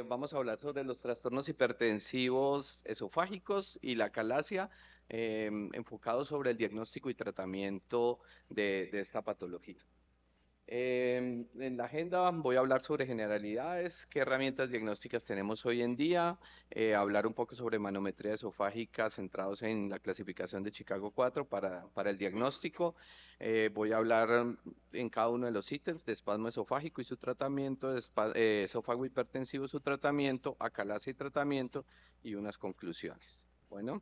Vamos a hablar sobre los trastornos hipertensivos esofágicos y la acalasia, enfocados sobre el diagnóstico y tratamiento de esta patología. En la agenda voy a hablar sobre generalidades, qué herramientas diagnósticas tenemos hoy en día, hablar un poco sobre manometría esofágica centrados en la clasificación de Chicago 4 para el diagnóstico. Voy a hablar en cada uno de los ítems de espasmo esofágico y su tratamiento, de esófago hipertensivo, su tratamiento, acalasia y tratamiento y unas conclusiones. Bueno,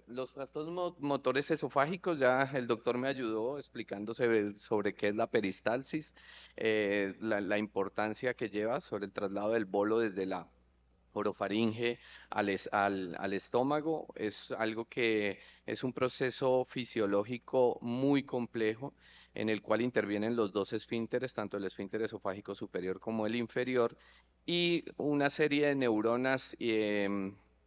los trastornos motores esofágicos, ya el doctor me ayudó explicándose sobre qué es la peristalsis, la importancia que lleva sobre el traslado del bolo desde la orofaringe al estómago. Es algo que es un proceso fisiológico muy complejo en el cual intervienen los dos esfínteres, tanto el esfínter esofágico superior como el inferior, y una serie de neuronas,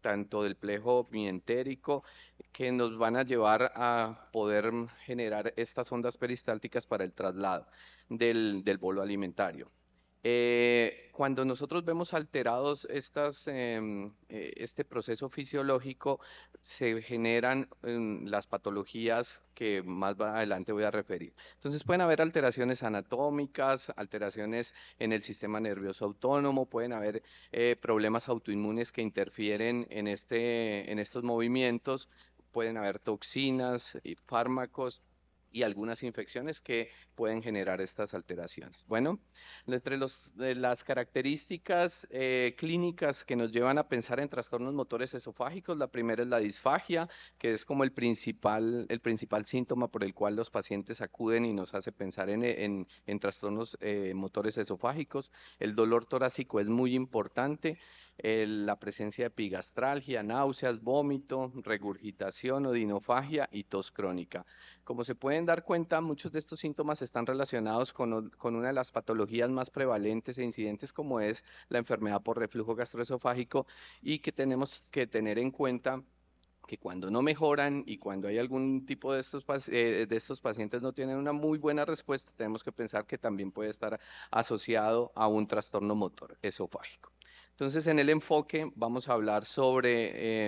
tanto del plejo mientérico, que nos van a llevar a poder generar estas ondas peristálticas para el traslado del bolo alimentario. Cuando nosotros vemos alterados este proceso fisiológico, se generan las patologías que adelante voy a referir. Entonces pueden haber alteraciones anatómicas, alteraciones en el sistema nervioso autónomo, pueden haber problemas autoinmunes que interfieren en estos movimientos, pueden haber toxinas y fármacos y algunas infecciones que pueden generar estas alteraciones. Bueno. De las características clínicas que nos llevan a pensar en trastornos motores esofágicos, la primera es la disfagia, que es como el principal síntoma por el cual los pacientes acuden y nos hace pensar en trastornos motores esofágicos. El dolor torácico es muy importante. La presencia de epigastralgia, náuseas, vómito, regurgitación, odinofagia y tos crónica. Como se pueden dar cuenta, muchos de estos síntomas están relacionados con una de las patologías más prevalentes e incidentes, como es la enfermedad por reflujo gastroesofágico, y que tenemos que tener en cuenta que cuando no mejoran y cuando hay algún tipo de estos pacientes no tienen una muy buena respuesta, tenemos que pensar que también puede estar asociado a un trastorno motor esofágico. Entonces, en el enfoque vamos a hablar sobre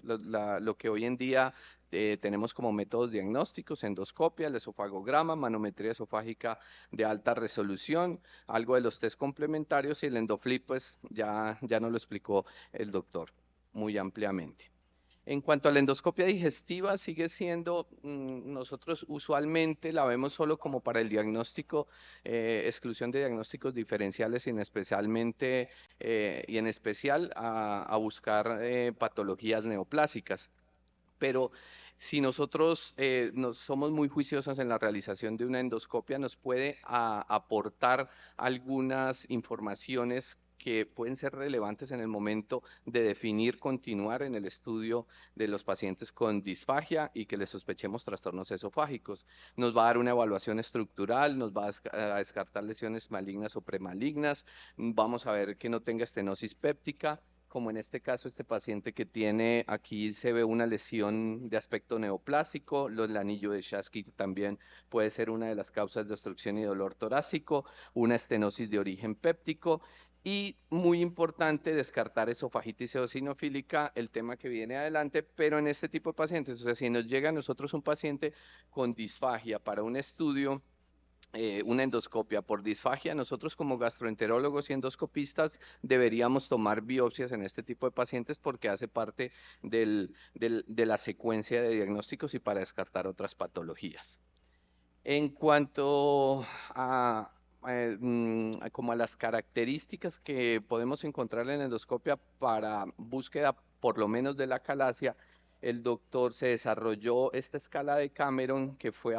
lo que hoy en día tenemos como métodos diagnósticos: endoscopia, el esofagograma, manometría esofágica de alta resolución, algo de los test complementarios, y el endoflip, pues ya nos lo explicó el doctor muy ampliamente. En cuanto a la endoscopia digestiva, sigue siendo, nosotros usualmente la vemos solo como para el diagnóstico, exclusión de diagnósticos diferenciales, y en especial a buscar patologías neoplásicas. Pero si nosotros somos muy juiciosos en la realización de una endoscopia, nos puede aportar algunas informaciones que pueden ser relevantes en el momento de definir continuar en el estudio de los pacientes con disfagia y que les sospechemos trastornos esofágicos. Nos va a dar una evaluación estructural, nos va a descartar lesiones malignas o premalignas, vamos a ver que no tenga estenosis péptica, como en este caso este paciente que tiene, aquí se ve una lesión de aspecto neoplásico. El anillo de Chasky también puede ser una de las causas de obstrucción y dolor torácico, una estenosis de origen péptico. Y muy importante, descartar esofagitis eosinofílica, el tema que viene adelante, pero en este tipo de pacientes, o sea, si nos llega a nosotros un paciente con disfagia para un estudio, una endoscopia por disfagia, nosotros como gastroenterólogos y endoscopistas deberíamos tomar biopsias en este tipo de pacientes porque hace parte de la secuencia de diagnósticos y para descartar otras patologías. En cuanto como a las características que podemos encontrar en endoscopia para búsqueda por lo menos de la calasia, el doctor se desarrolló esta escala de Cameron que fue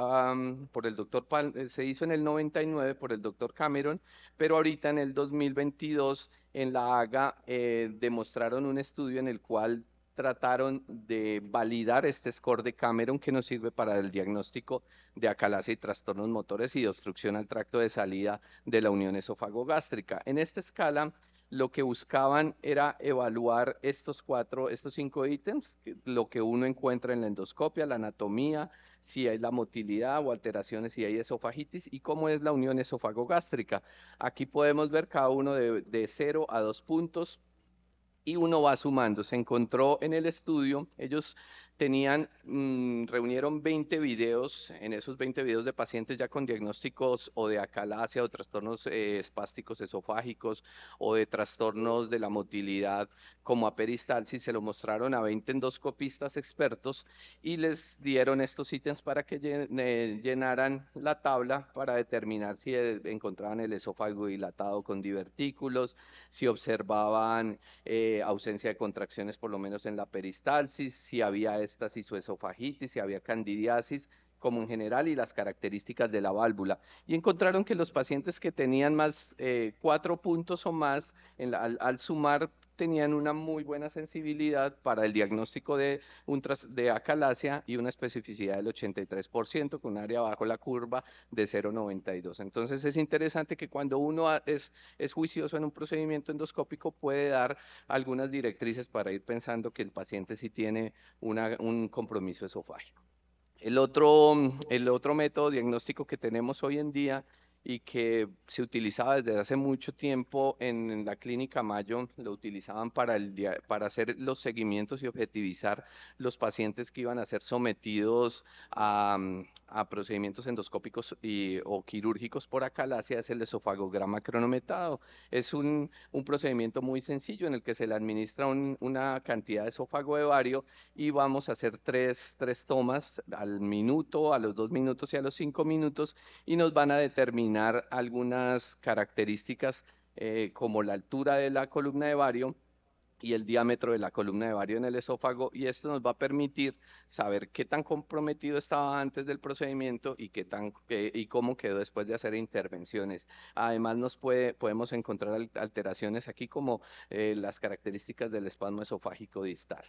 por el doctor se hizo en el 99 por el doctor Cameron, pero ahorita en el 2022 en la Haga demostraron un estudio en el cual trataron de validar este score de Cameron que nos sirve para el diagnóstico de acalasia y trastornos motores y de obstrucción al tracto de salida de la unión esofagogástrica. En esta escala, lo que buscaban era evaluar estos cinco ítems, lo que uno encuentra en la endoscopia: la anatomía, si hay la motilidad o alteraciones, si hay esofagitis y cómo es la unión esofagogástrica. Aquí podemos ver cada uno de 0 a 2 puntos y uno va sumando. Se encontró en el estudio, ellos reunieron 20 videos, en esos 20 videos de pacientes ya con diagnósticos o de acalasia o trastornos espásticos esofágicos o de trastornos de la motilidad como aperistalsis, se lo mostraron a 20 endoscopistas expertos y les dieron estos ítems para que llenaran la tabla para determinar si encontraban el esófago dilatado con divertículos, si observaban ausencia de contracciones por lo menos en la peristalsis, si había éstasis o esofagitis, si había candidiasis como en general y las características de la válvula. Y encontraron que los pacientes que tenían más 4 puntos o más, al sumar tenían una muy buena sensibilidad para el diagnóstico de acalasia y una especificidad del 83% con un área bajo la curva de 0,92. Entonces es interesante que cuando uno es juicioso en un procedimiento endoscópico puede dar algunas directrices para ir pensando que el paciente sí tiene un compromiso esofágico. El otro método diagnóstico que tenemos hoy en día y que se utilizaba desde hace mucho tiempo en la clínica Mayo, lo utilizaban para hacer los seguimientos y objetivizar los pacientes que iban a ser sometidos a procedimientos endoscópicos o quirúrgicos por acalasia, es el esofagograma cronometrado. Es un procedimiento muy sencillo en el que se le administra una cantidad de esófago de bario y vamos a hacer tres tomas al minuto, a los 2 minutos y a los 5 minutos y nos van a determinar algunas características como la altura de la columna de bario y el diámetro de la columna de bario en el esófago y esto nos va a permitir saber qué tan comprometido estaba antes del procedimiento y cómo quedó después de hacer intervenciones. Además podemos encontrar alteraciones aquí como las características del espasmo esofágico distal.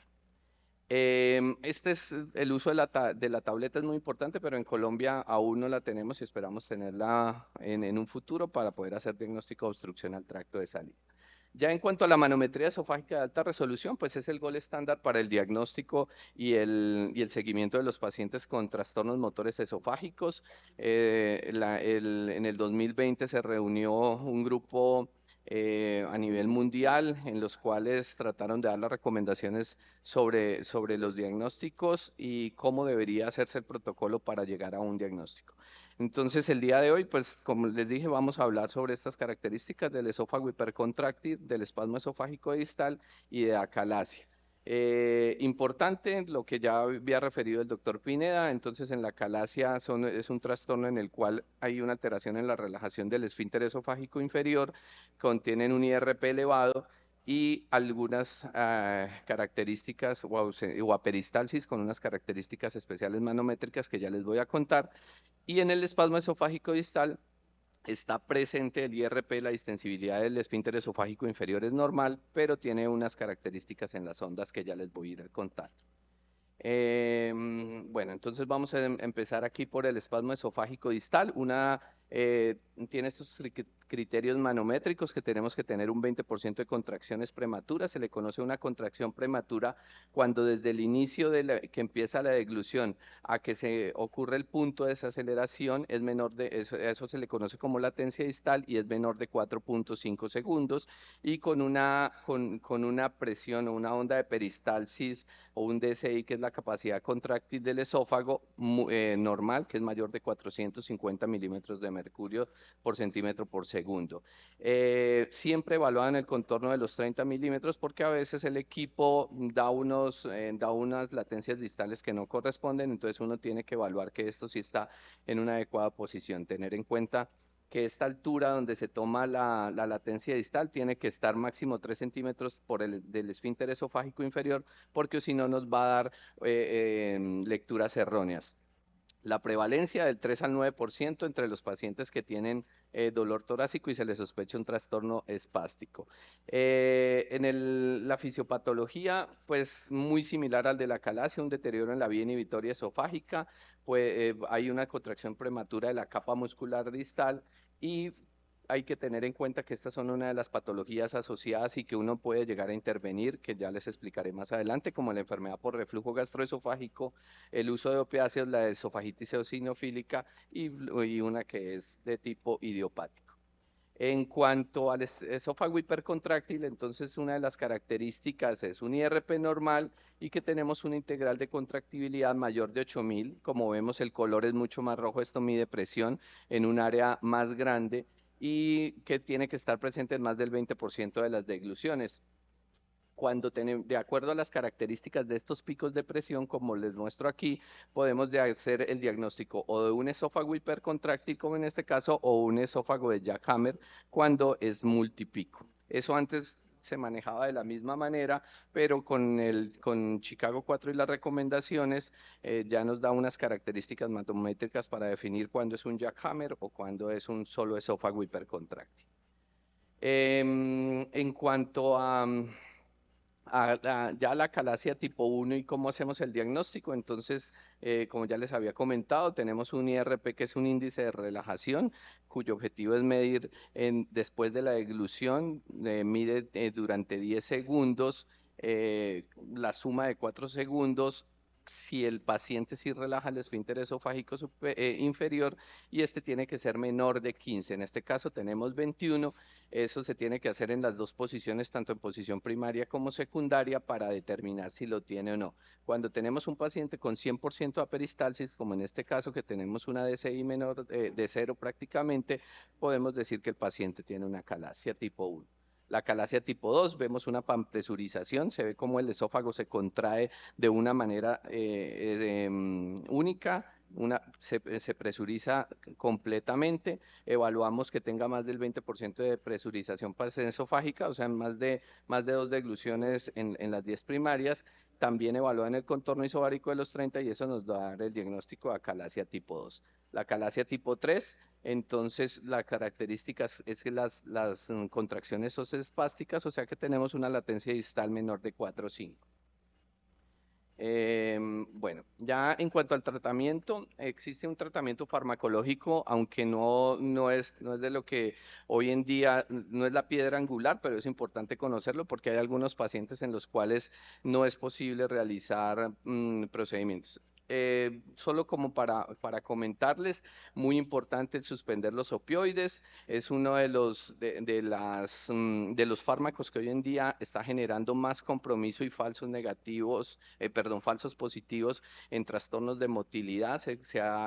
El uso de la tableta es muy importante, pero en Colombia aún no la tenemos y esperamos tenerla en un futuro para poder hacer diagnóstico de obstrucción al tracto de salida. Ya en cuanto a la manometría esofágica de alta resolución, pues es el gol estándar para el diagnóstico y el seguimiento de los pacientes con trastornos motores esofágicos. En el 2020 se reunió un grupo a nivel mundial en los cuales trataron de dar las recomendaciones sobre los diagnósticos y cómo debería hacerse el protocolo para llegar a un diagnóstico. Entonces, el día de hoy, pues, como les dije, vamos a hablar sobre estas características del esófago hipercontráctil, del espasmo esofágico distal y de acalasia. Importante, lo que ya había referido el doctor Pineda, entonces en la acalasia es un trastorno en el cual hay una alteración en la relajación del esfínter esofágico inferior, contienen un IRP elevado y algunas características o aperistalsis con unas características especiales manométricas que ya les voy a contar. Y en el espasmo esofágico distal está presente el IRP, la distensibilidad del esfínter esofágico inferior es normal, pero tiene unas características en las ondas que ya les voy a ir contando. Bueno, entonces vamos a empezar aquí por el espasmo esofágico distal. Tiene estos criterios manométricos que tenemos que tener un 20% de contracciones prematuras. Se le conoce una contracción prematura cuando desde el inicio que empieza la deglución a que se ocurre el punto de desaceleración es menor eso se le conoce como latencia distal y es menor de 4,5 segundos y con una presión o una onda de peristalsis o un DSI, que es la capacidad contráctil del esófago normal, que es mayor de 450 milímetros de mercurio por centímetro por segundo. Siempre evaluado en el contorno de los 30 milímetros porque a veces el equipo da unas latencias distales que no corresponden, entonces uno tiene que evaluar que esto sí está en una adecuada posición, tener en cuenta que esta altura donde se toma la latencia distal tiene que estar máximo 3 centímetros del esfínter esofágico inferior, porque si no nos va a dar lecturas erróneas. La prevalencia del 3 al 9% entre los pacientes que tienen dolor torácico y se les sospecha un trastorno espástico. La fisiopatología, pues muy similar al de la acalasia, un deterioro en la vía inhibitoria esofágica, pues hay una contracción prematura de la capa muscular distal y hay que tener en cuenta que estas son una de las patologías asociadas y que uno puede llegar a intervenir, que ya les explicaré más adelante, como la enfermedad por reflujo gastroesofágico, el uso de opiáceos, la esofagitis eosinofílica y una que es de tipo idiopático. En cuanto al esófago hipercontráctil, entonces una de las características es un IRP normal y que tenemos una integral de contractibilidad mayor de 8000. Como vemos, el color es mucho más rojo, esto mide presión en un área más grande y que tiene que estar presente en más del 20% de las degluciones. Cuando tenemos, de acuerdo a las características de estos picos de presión, como les muestro aquí, podemos hacer el diagnóstico o de un esófago hipercontráctil, como en este caso, o un esófago de Jackhammer cuando es multipico. Eso antes se manejaba de la misma manera, pero con Chicago 4 y las recomendaciones ya nos da unas características matométricas para definir cuándo es un Jackhammer o cuándo es un solo esófago hipercontráctil. En cuanto ya la calasia tipo 1 y cómo hacemos el diagnóstico. Entonces, como ya les había comentado, tenemos un IRP que es un índice de relajación, cuyo objetivo es medir después de la deglución, mide durante 10 segundos, la suma de 4 segundos. Si el paciente sí relaja el esfínter esofágico inferior y este tiene que ser menor de 15, en este caso tenemos 21. Eso se tiene que hacer en las dos posiciones, tanto en posición primaria como secundaria, para determinar si lo tiene o no. Cuando tenemos un paciente con 100% aperistalsis, como en este caso que tenemos una DCI menor de 0 prácticamente, podemos decir que el paciente tiene una calasia tipo 1. La calasia tipo 2, vemos una panpresurización, se ve como el esófago se contrae de una manera única, se presuriza completamente. Evaluamos que tenga más del 20% de presurización esofágica, o sea, más de 2 degluciones en las 10 primarias. También evalúan el contorno isobárico de los 30 y eso nos va a dar el diagnóstico de acalasia tipo 2. La acalasia tipo 3, entonces la característica es que las contracciones son espásticas, o sea que tenemos una latencia distal menor de 4 o 5. Bueno, ya en cuanto al tratamiento, existe un tratamiento farmacológico, aunque no es de lo que hoy en día, no es la piedra angular, pero es importante conocerlo porque hay algunos pacientes en los cuales no es posible realizar procedimientos. Solo como para comentarles, muy importante el suspender los opioides, es uno de los fármacos que hoy en día está generando más compromiso y falsos negativos, falsos positivos en trastornos de motilidad.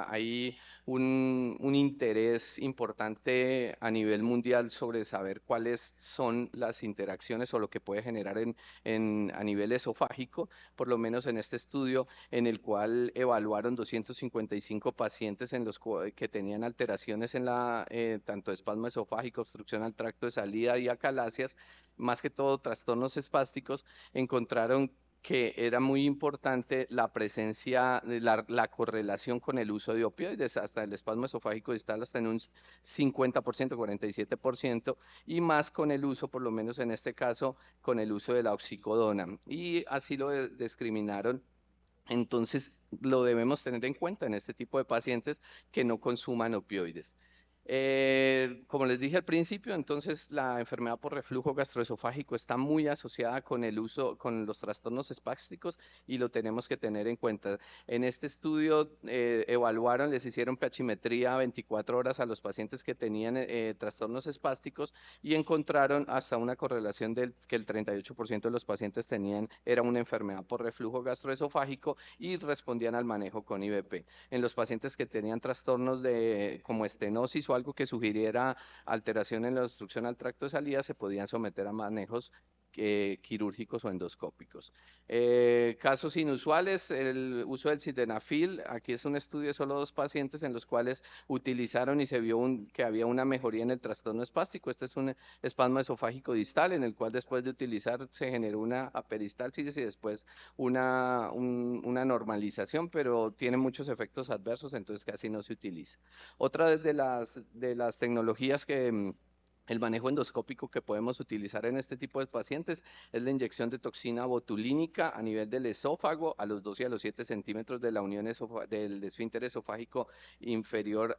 Hay un interés importante a nivel mundial sobre saber cuáles son las interacciones o lo que puede generar a nivel esofágico, por lo menos en este estudio en el cual evaluaron 255 pacientes que tenían alteraciones tanto espasmo esofágico, obstrucción al tracto de salida y acalasias, más que todo trastornos espásticos. Encontraron que era muy importante la presencia, la correlación con el uso de opioides, hasta el espasmo esofágico distal hasta en un 50%, 47%, y más con el uso, por lo menos en este caso, con el uso de la oxicodona. Y así lo discriminaron. Entonces, lo debemos tener en cuenta en este tipo de pacientes que no consuman opioides. Como les dije al principio, entonces la enfermedad por reflujo gastroesofágico está muy asociada con los trastornos espásticos y lo tenemos que tener en cuenta. En este estudio les hicieron pH 24 horas a los pacientes que tenían trastornos espásticos y encontraron hasta una correlación del que el 38% de los pacientes era una enfermedad por reflujo gastroesofágico y respondían al manejo con IBP. En los pacientes que tenían trastornos como estenosis o algo que sugiriera alteración en la obstrucción al tracto de salida, se podían someter a manejos quirúrgicos o endoscópicos. Casos inusuales, el uso del sildenafil. Aquí es un estudio de solo 2 pacientes en los cuales utilizaron y se vio que había una mejoría en el trastorno espástico. Este es un espasmo esofágico distal en el cual después de utilizar se generó una aperistalsis y después una normalización, pero tiene muchos efectos adversos, entonces casi no se utiliza. Otra de las tecnologías El manejo endoscópico que podemos utilizar en este tipo de pacientes es la inyección de toxina botulínica a nivel del esófago, a los 2 y a los 7 centímetros de la unión del esfínter esofágico inferior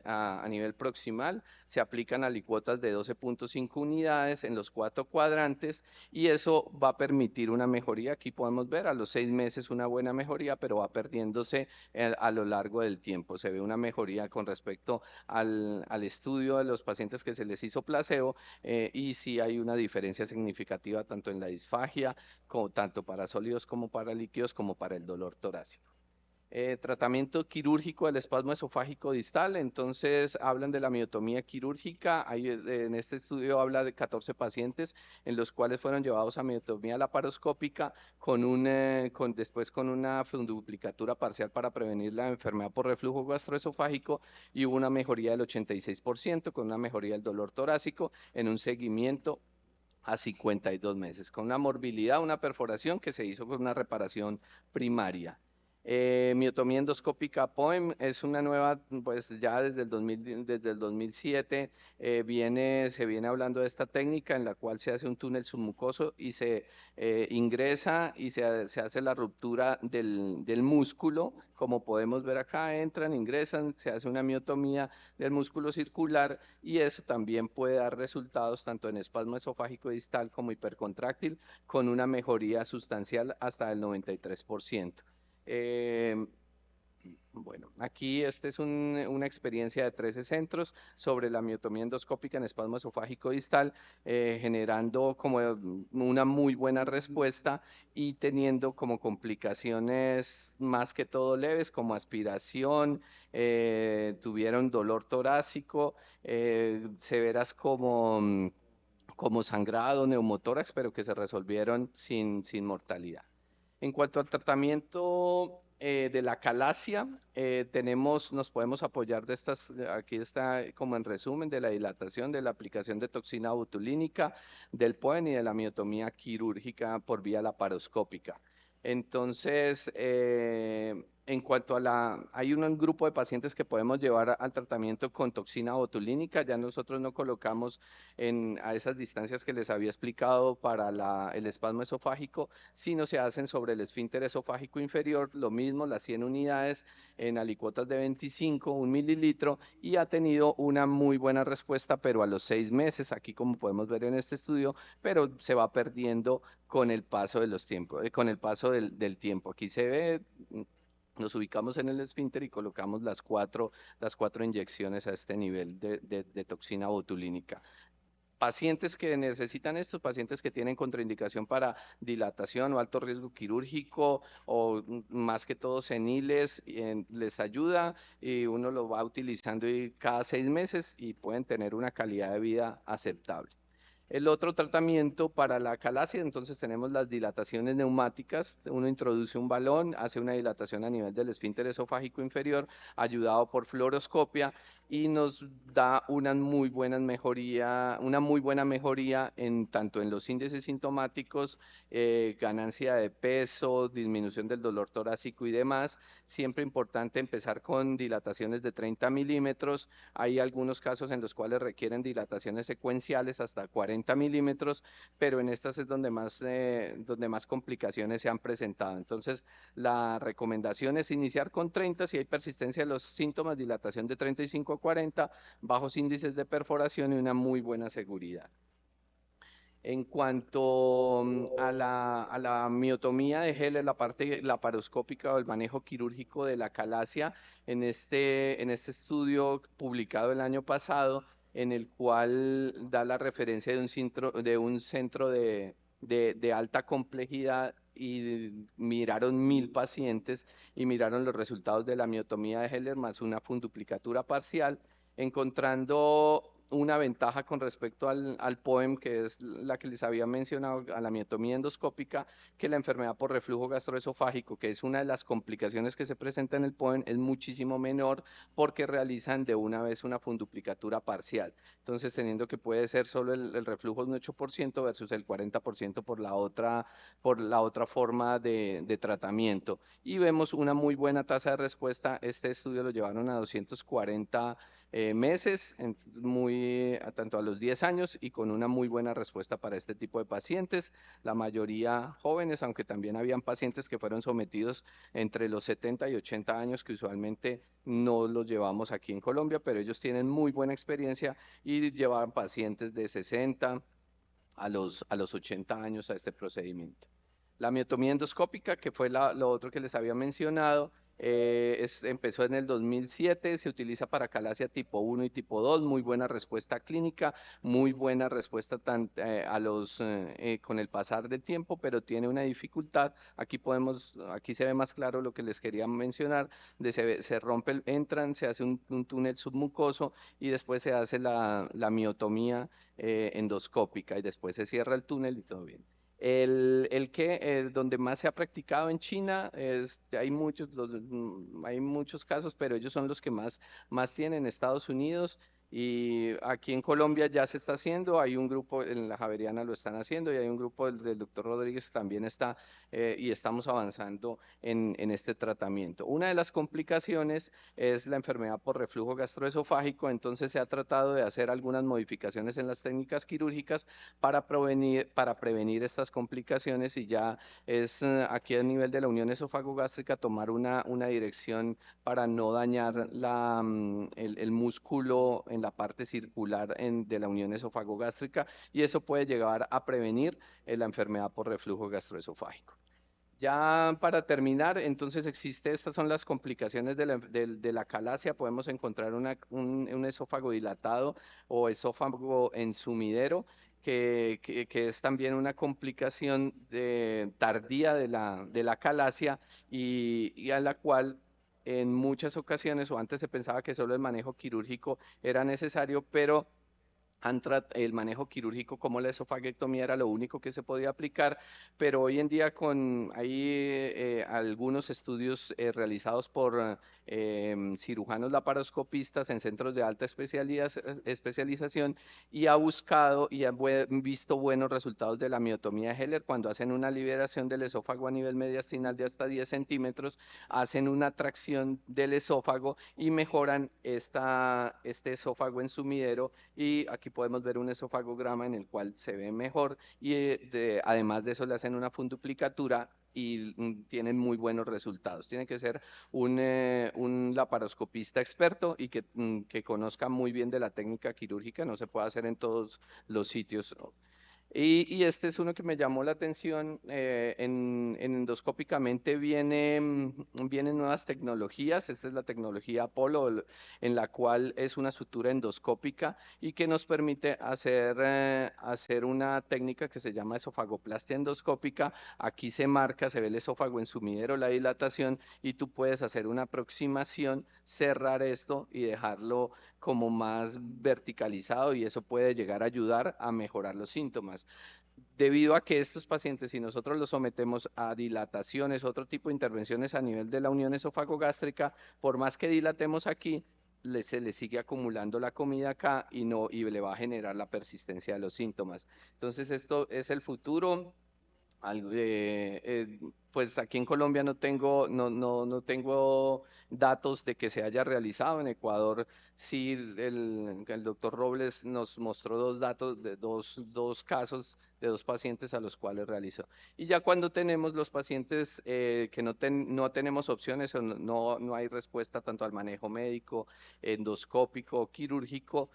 a nivel proximal. Se aplican alicuotas de 12,5 unidades en los 4 cuadrantes y eso va a permitir una mejoría. Aquí podemos ver a los 6 meses una buena mejoría, pero va perdiéndose a lo largo del tiempo. Se ve una mejoría con respecto al estudio de los pacientes que se les hizo placebo y sí hay una diferencia significativa tanto en la disfagia, como, tanto para sólidos como para líquidos, como para el dolor torácico. Tratamiento quirúrgico del espasmo esofágico distal, entonces hablan de la miotomía quirúrgica. En este estudio habla de 14 pacientes en los cuales fueron llevados a miotomía laparoscópica después con una funduplicatura parcial para prevenir la enfermedad por reflujo gastroesofágico y hubo una mejoría del 86% con una mejoría del dolor torácico en un seguimiento a 52 meses, con una morbilidad, una perforación que se hizo con una reparación primaria. Miotomía endoscópica POEM es una nueva, pues ya desde el 2007 se viene hablando de esta técnica en la cual se hace un túnel submucoso y se ingresa y se hace la ruptura del músculo, como podemos ver acá, entran, ingresan, se hace una miotomía del músculo circular y eso también puede dar resultados tanto en espasmo esofágico distal como hipercontráctil con una mejoría sustancial hasta el 93%. Eh, bueno, aquí esta es una experiencia de 13 centros sobre la miotomía endoscópica en espasmo esofágico distal, generando como una muy buena respuesta y teniendo como complicaciones más que todo leves como aspiración, tuvieron dolor torácico, severas como sangrado, neumotórax, pero que se resolvieron sin mortalidad. En cuanto al tratamiento de la calasia, nos podemos apoyar de estas, aquí está como en resumen, de la dilatación, de la aplicación de toxina botulínica, del POEN y de la miotomía quirúrgica por vía laparoscópica. Entonces, en cuanto a hay un grupo de pacientes que podemos llevar al tratamiento con toxina botulínica, ya nosotros no colocamos a esas distancias que les había explicado para el espasmo esofágico, sino se hacen sobre el esfínter esofágico inferior, lo mismo, las 100 unidades en alicuotas de 25, 1 mililitro, y ha tenido una muy buena respuesta, pero a los 6 meses, aquí como podemos ver en este estudio, pero se va perdiendo con el paso de los tiempos, con el paso del tiempo. Aquí se ve, nos ubicamos en el esfínter y colocamos las cuatro inyecciones a este nivel de toxina botulínica. Pacientes que necesitan estos pacientes que tienen contraindicación para dilatación o alto riesgo quirúrgico o más que todo seniles, les ayuda y uno lo va utilizando cada 6 meses y pueden tener una calidad de vida aceptable. El otro tratamiento para la calasia, entonces tenemos las dilataciones neumáticas. Uno introduce un balón, hace una dilatación a nivel del esfínter esofágico inferior, ayudado por fluoroscopia, y nos da una muy buena mejoría tanto en los índices sintomáticos, ganancia de peso, disminución del dolor torácico y demás. Siempre importante empezar con dilataciones de 30 milímetros. Hay algunos casos en los cuales requieren dilataciones secuenciales hasta 40 milímetros, pero en estas es donde más complicaciones se han presentado. Entonces, la recomendación es iniciar con 30 si hay persistencia de los síntomas, dilatación de 35 a 40, bajos índices de perforación y una muy buena seguridad. En cuanto a la miotomía de Heller, la parte laparoscópica o el manejo quirúrgico de la calasia, en este estudio publicado el año pasado, en el cual da la referencia de un centro de alta complejidad y miraron 1.000 pacientes y miraron los resultados de la miotomía de Heller más una funduplicatura parcial, encontrando una ventaja con respecto al POEM, que es la que les había mencionado, a la miotomía endoscópica, que la enfermedad por reflujo gastroesofágico, que es una de las complicaciones que se presenta en el POEM, es muchísimo menor porque realizan de una vez una funduplicatura parcial. Entonces, teniendo que puede ser solo el reflujo un 8% versus el 40% por la otra forma de tratamiento. Y vemos una muy buena tasa de respuesta. Este estudio lo llevaron a 240 meses, tanto a los 10 años y con una muy buena respuesta para este tipo de pacientes, la mayoría jóvenes, aunque también habían pacientes que fueron sometidos entre los 70 y 80 años, que usualmente no los llevamos aquí en Colombia, pero ellos tienen muy buena experiencia y llevaban pacientes de 60 a los 80 años a este procedimiento. La miotomía endoscópica, que fue lo otro que les había mencionado, empezó en el 2007, se utiliza para calasia tipo 1 y tipo 2, muy buena respuesta clínica, muy buena respuesta con el pasar del tiempo, pero tiene una dificultad. Aquí se ve más claro lo que les quería mencionar, se rompe, entran, se hace un túnel submucoso y después se hace la miotomía endoscópica y después se cierra el túnel y todo bien. Donde más se ha practicado en China, hay muchos casos, pero ellos son los que más tienen en Estados Unidos. Y aquí en Colombia ya se está haciendo, hay un grupo, en la Javeriana lo están haciendo y hay un grupo del doctor Rodríguez que también está y estamos avanzando en este tratamiento. Una de las complicaciones es la enfermedad por reflujo gastroesofágico, entonces se ha tratado de hacer algunas modificaciones en las técnicas quirúrgicas para prevenir estas complicaciones y ya es aquí a nivel de la unión esofagogástrica tomar una dirección para no dañar el músculo en la parte circular de la unión esofagogástrica y eso puede llegar a prevenir la enfermedad por reflujo gastroesofágico. Ya para terminar, entonces estas son las complicaciones de la calasia. Podemos encontrar un esófago dilatado o esófago ensumidero, que es también una complicación tardía de la calasia y a la cual en muchas ocasiones, o antes se pensaba que solo el manejo quirúrgico era necesario, pero el manejo quirúrgico como la esofaguectomía era lo único que se podía aplicar, pero hoy en día hay algunos estudios realizados por cirujanos laparoscopistas en centros de alta especialización y ha buscado y visto buenos resultados de la miotomía de Heller cuando hacen una liberación del esófago a nivel mediastinal de hasta 10 centímetros, hacen una tracción del esófago y mejoran este esófago en sumidero y aquí podemos ver un esofagograma en el cual se ve mejor y además de eso le hacen una funduplicatura y tienen muy buenos resultados. Tiene que ser un laparoscopista experto y que conozca muy bien de la técnica quirúrgica, no se puede hacer en todos los sitios. Y este es uno que me llamó la atención. Endoscópicamente vienen nuevas tecnologías. Esta es la tecnología Apollo, en la cual es una sutura endoscópica y que nos permite hacer una técnica que se llama esofagoplastia endoscópica. Aquí se marca, se ve el esófago en sumidero, la dilatación, y tú puedes hacer una aproximación, cerrar esto y dejarlo como más verticalizado y eso puede llegar a ayudar a mejorar los síntomas. Debido a que estos pacientes, si nosotros los sometemos a dilataciones, otro tipo de intervenciones a nivel de la unión esofagogástrica, por más que dilatemos aquí, se le sigue acumulando la comida acá y le va a generar la persistencia de los síntomas. Entonces, esto es el futuro. Pues aquí en Colombia no tengo datos de que se haya realizado. En Ecuador sí, el doctor Robles nos mostró dos datos de dos casos de dos pacientes a los cuales realizó. Y ya cuando tenemos los pacientes que no tenemos opciones o no hay respuesta tanto al manejo médico, endoscópico, quirúrgico,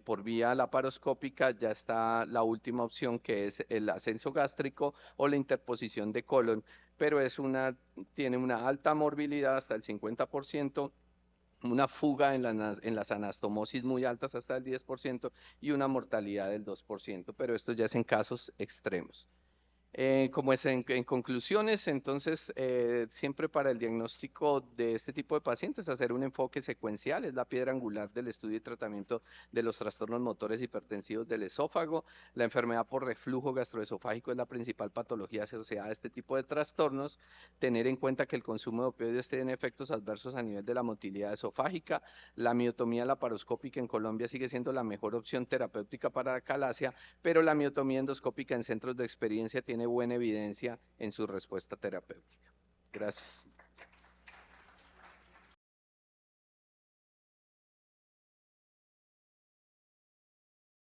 por vía laparoscópica ya está la última opción que es el ascenso gástrico o la interposición de colon, pero tiene una alta morbilidad hasta el 50%, una fuga en las anastomosis muy altas hasta el 10% y una mortalidad del 2%, pero esto ya es en casos extremos. Como es en conclusiones, entonces siempre para el diagnóstico de este tipo de pacientes hacer un enfoque secuencial es la piedra angular del estudio y tratamiento de los trastornos motores hipertensivos del esófago. La enfermedad por reflujo gastroesofágico es la principal patología asociada a este tipo de trastornos. Tener en cuenta que el consumo de opioides tiene efectos adversos a nivel de la motilidad esofágica. La miotomía laparoscópica en Colombia sigue siendo la mejor opción terapéutica para la calasia, pero la miotomía endoscópica en centros de experiencia tiene buena evidencia en su respuesta terapéutica. Gracias.